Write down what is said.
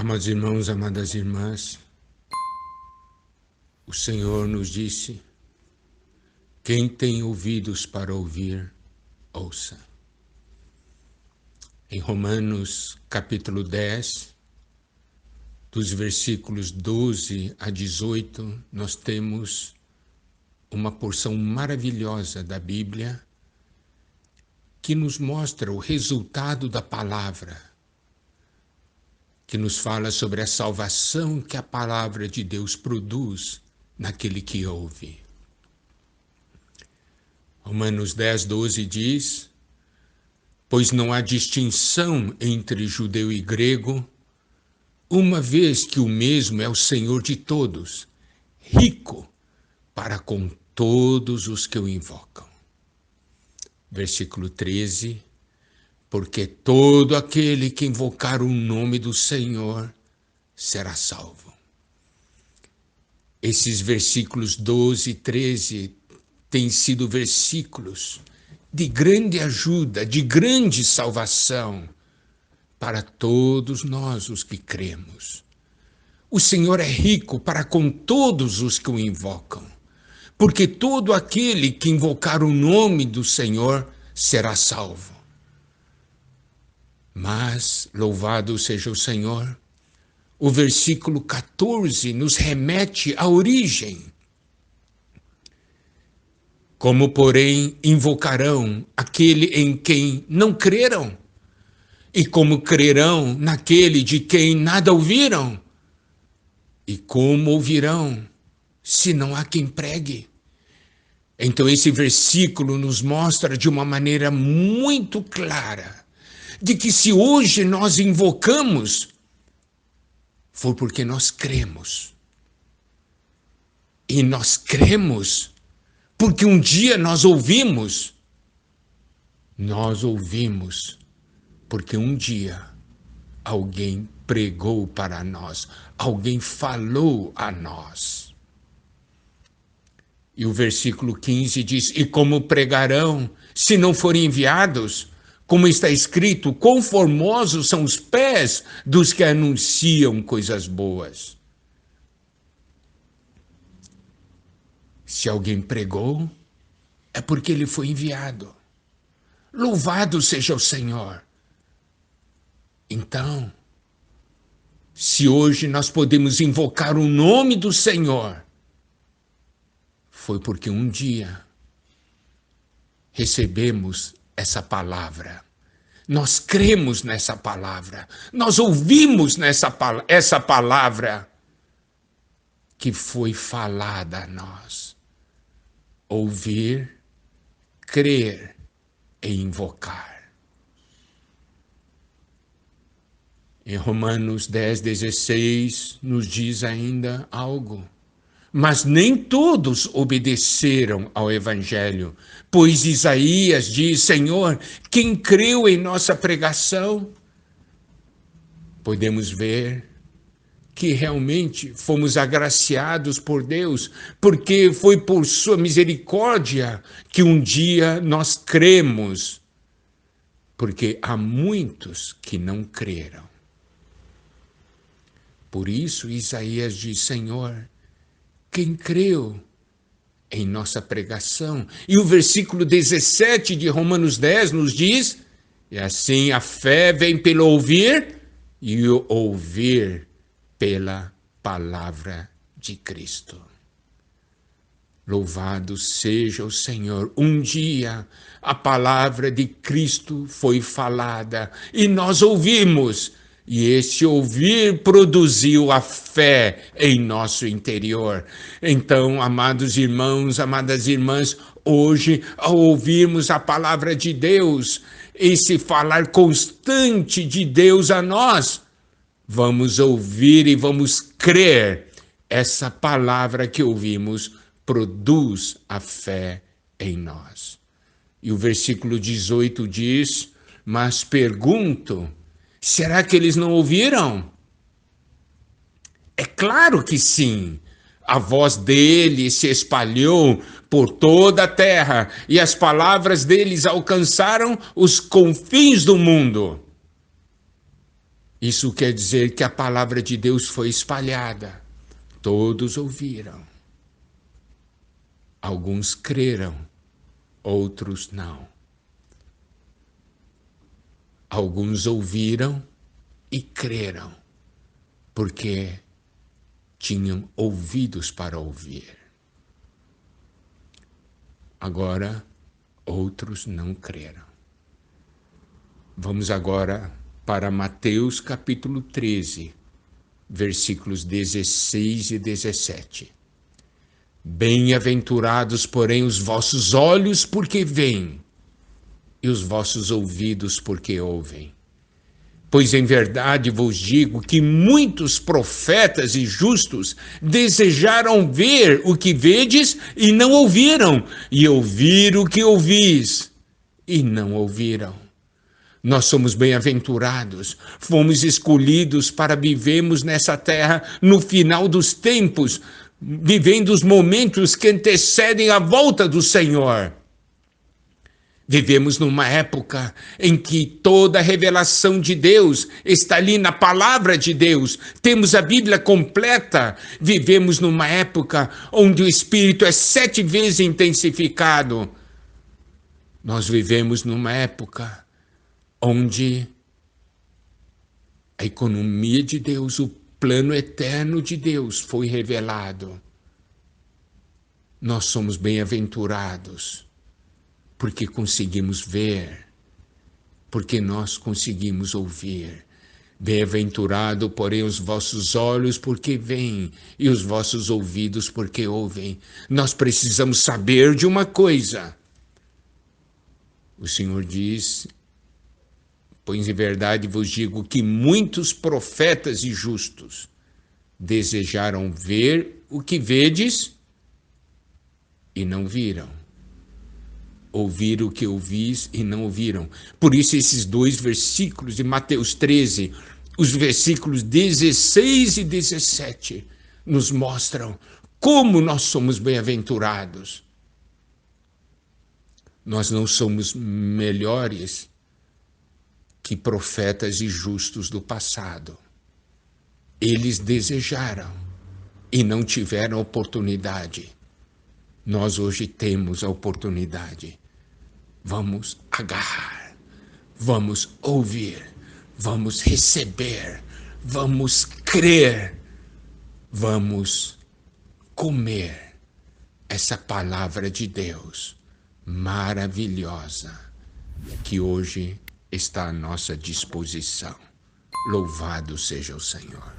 Amados irmãos, amadas irmãs, o Senhor nos disse: quem tem ouvidos para ouvir, ouça. Em Romanos capítulo 10, dos versículos 12 a 18, nós temos uma porção maravilhosa da Bíblia que nos mostra o resultado da palavra, que nos fala sobre a salvação que a palavra de Deus produz naquele que ouve. Romanos 10, 12 diz: pois não há distinção entre judeu e grego, uma vez que o mesmo é o Senhor de todos, rico para com todos os que o invocam. Versículo 13: porque todo aquele que invocar o nome do Senhor será salvo. Esses versículos 12 e 13 têm sido versículos de grande ajuda, de grande salvação para todos nós os que cremos. O Senhor é rico para com todos os que o invocam, porque todo aquele que invocar o nome do Senhor será salvo. Mas, louvado seja o Senhor, o versículo 14 nos remete à origem. Como, porém, invocarão aquele em quem não creram? E como crerão naquele de quem nada ouviram? E como ouvirão, se não há quem pregue? Então esse versículo nos mostra de uma maneira muito clara de que se hoje nós invocamos, foi porque nós cremos. E nós cremos porque um dia nós ouvimos. Nós ouvimos porque um dia alguém pregou para nós, alguém falou a nós. E o versículo 15 diz: e como pregarão se não forem enviados? Como está escrito, quão formosos são os pés dos que anunciam coisas boas. Se alguém pregou, é porque ele foi enviado. Louvado seja o Senhor. Então, se hoje nós podemos invocar o nome do Senhor, foi porque um dia recebemos essa palavra. Nós cremos nessa palavra. Nós ouvimos essa palavra que foi falada a nós. Ouvir, crer e invocar. Em Romanos 10, 16, nos diz ainda algo. Mas nem todos obedeceram ao Evangelho, pois Isaías diz: Senhor, quem creu em nossa pregação? Podemos ver que realmente fomos agraciados por Deus, porque foi por sua misericórdia que um dia nós cremos, porque há muitos que não creram. Por isso Isaías diz: Senhor, quem creu em nossa pregação? E o versículo 17 de Romanos 10 nos diz: e assim a fé vem pelo ouvir, e o ouvir pela palavra de Cristo. Louvado seja o Senhor. Um dia a palavra de Cristo foi falada e nós ouvimos. E esse ouvir produziu a fé em nosso interior. Então, amados irmãos, amadas irmãs, hoje, ao ouvirmos a palavra de Deus, esse falar constante de Deus a nós, vamos ouvir e vamos crer. Essa palavra que ouvimos produz a fé em nós. E o versículo 18 diz: mas pergunto, será que eles não ouviram? É claro que sim. A voz dele se espalhou por toda a terra e as palavras deles alcançaram os confins do mundo. Isso quer dizer que a palavra de Deus foi espalhada. Todos ouviram. Alguns creram, outros não. Alguns ouviram e creram, porque tinham ouvidos para ouvir. Agora, outros não creram. Vamos agora para Mateus capítulo 13, versículos 16 e 17. Bem-aventurados, porém, os vossos olhos, porque veem, e os vossos ouvidos, porque ouvem. Pois em verdade vos digo que muitos profetas e justos desejaram ver o que vedes e não ouviram, e ouvir o que ouvis e não ouviram. Nós somos bem-aventurados, fomos escolhidos para vivermos nessa terra no final dos tempos, vivendo os momentos que antecedem a volta do Senhor. Vivemos numa época em que toda a revelação de Deus está ali na palavra de Deus. Temos a Bíblia completa. Vivemos numa época onde o Espírito é 7 vezes intensificado. Nós vivemos numa época onde a economia de Deus, o plano eterno de Deus foi revelado. Nós somos bem-aventurados porque conseguimos ver, porque nós conseguimos ouvir. Bem-aventurado, porém, os vossos olhos, porque veem, e os vossos ouvidos, porque ouvem. Nós precisamos saber de uma coisa. O Senhor diz: pois em verdade vos digo que muitos profetas e justos desejaram ver o que vedes e não viram. Ouvir o que ouvis e não ouviram. Por isso esses 2 versículos de Mateus 13, os versículos 16 e 17, nos mostram como nós somos bem-aventurados. Nós não somos melhores que profetas e justos do passado. Eles desejaram e não tiveram oportunidade. Nós hoje temos a oportunidade. Vamos agarrar, vamos ouvir, vamos receber, vamos crer, vamos comer essa palavra de Deus maravilhosa que hoje está à nossa disposição. Louvado seja o Senhor.